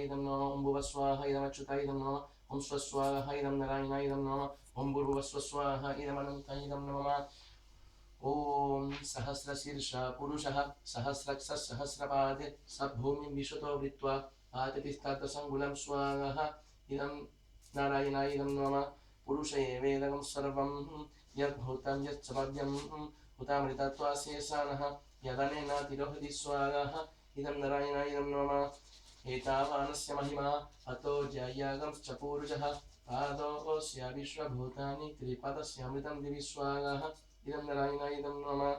इदं नमः ॐ भुवस्वाहा इदमच्युता इदं नमः ॐ स्वस्वाहा इदं नारायण इदं नमः ॐ भूर्भुवस्वस्वाहा इदमनन्त इदं नमः ॐ सहस्रशीर्षः पुरुषः सहस्रक्षः सहस्रपादे स भूमिं विशतो वृत्वा आदितिस्तत्सङ्गुलं स्वाहा इदं नारायण इदं नमः पुरुष एवेदं सर्वं यद्भूतं यच्चव्यं हुतामृतत्वाशेषाणः यदनेन तिरोहति स्वाहा इदं नारायण इदं नमः एतावानस्य महिमा अतो जयागंश्च पूरुषः पादोऽस्य विश्वभूतानि त्रिपदस्यामृतं दिवि स्वाहा इदं नारायण इदं नमः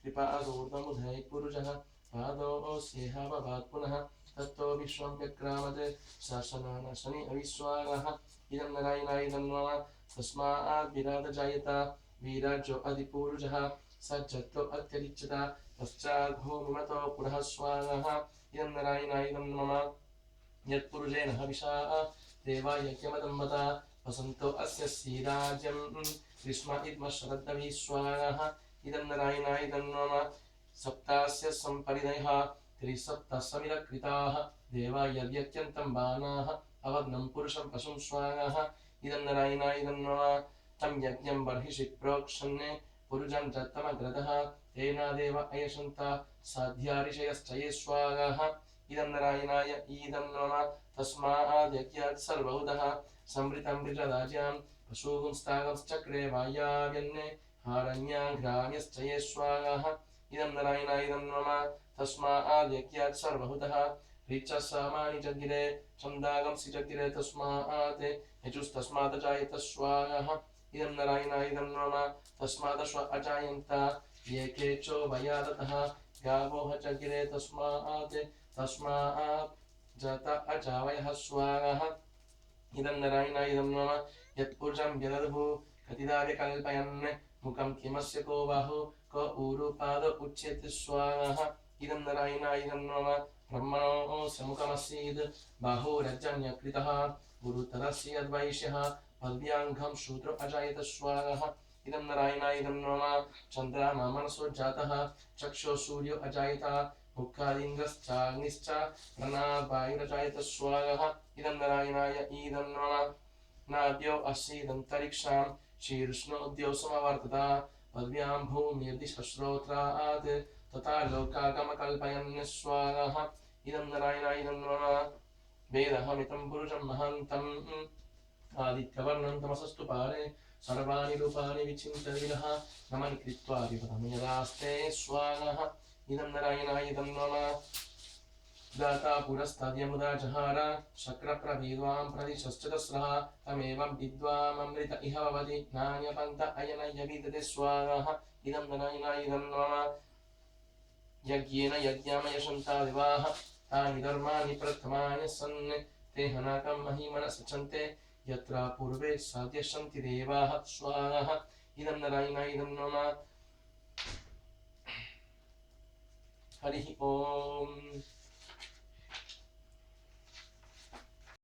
कृपादूर्ध्वमुदय पुरुषः पादोऽस्येह भवात् पुनः तत्तो विश्वं व्यक्रामत् शासनान शनि अविश्वागः इदं नारायण इदं नमः तस्मात् विराट जायत वीराजो अधिपुरुषः सज्जतो अत्यरिच्यत पश्चात् भूमिमतो पुनः स्वागः इदं नारायण इदं नमः यत्पुरुषेण हविषा देवा यज्ञमदम्बता वसन्तो अस्य श्रीराज्यं ग्रीष्म इद्म शरद्दवि स्वागः इदं नारायण इदं नमः सप्तास्य सम्परिदयः त्रिसप्तसमिरकृताः देवा यद्यत्यन्तं बाणाः अवग्नं पुरुषं पशुं स्वागः इदं नारायण इदं नमः तं यज्ञं बर्हिषि प्रोक्षन् पुरुषं च तमग्रतः तेन देव अयशन्ता साध्या ऋषयश्च ये स्वागः इदं नारायणाय इदं नमः तस्मात् यज्ञात् सर्वहुतः समृतं वृषराज्यां पशूंस्तागंश्चक्रे वायाव्यन्ने हारण्याघ्राम्यश्च ये स्वागः इदं नारायण इदं नमः तस्मात् यज्ञात् सर्वहुतः ऋचसामानि च गिरे छन्दागंसि च गिरे तस्मात् यजुस्तस्मात् जायत स्वागः इदं नारायण इदं नमः तस्मादश्व अजायन्त ये केचो वयादतः गावोः च गिरे तस्मात् जाता अजावयः स्वागः इदं नारायण इदं नमः यत्पुरुषं व्यदधु कतिदार्य कल्पयन् मुखं किमस्य को बाहु को ऊरुपाद उच्यते स्वागः इदं नारायण इदं नमः ब्रह्मणो समुखमसीद् बाहुरजन्यकृतः गुरुतरस्य यद्वैश्यः पद्व्याङ्घं शूद्रो अजायत स्वागः इदं नारायण इदं नमः चन्द्रमा मनसो जातः चक्षो सूर्यो अजायत मुखादिन्द्रश्चाग्निश्च प्रणवायुरजायत स्वागः इदं नारायणाय इदं नमः नाद्यो असीदन्तरिक्षां शीर्ष्णोद्यो समवर्तत पद्भ्यां भूमिर्दिशश्रोत्रात् तथा लोकागमकल्पयन् स्वागः इदं नारायणाय इदं नमः वेदहमितं पुरुषं महान्तम् आदित्यवर्णं तमसस्तु पारे सर्वाणि रूपाणि विचिन्त्य विरः नमन् कृत्वा विपदं यदास्ते स्वागः इदं नारायणाय इदं नमः दाता पुरस्ताद्यमुदा जहार शक्रप्रविद्वां प्रदिशश्च तस्रः तमेवं विद्वाममृत इह भवति नान्यपन्त अयनय्य विदते स्वागः इदं नारायणाय इदं नमः यज्ञेन यज्ञामयशन्ता दिवाः तानि धर्माणि प्रथमानि सन् ते हनाकं महिमन सचन्ते यत्र पूर्वे साध्यशन्ति देवाः स्वागः इदं नारायणाय इदं नमः हरिः ओम्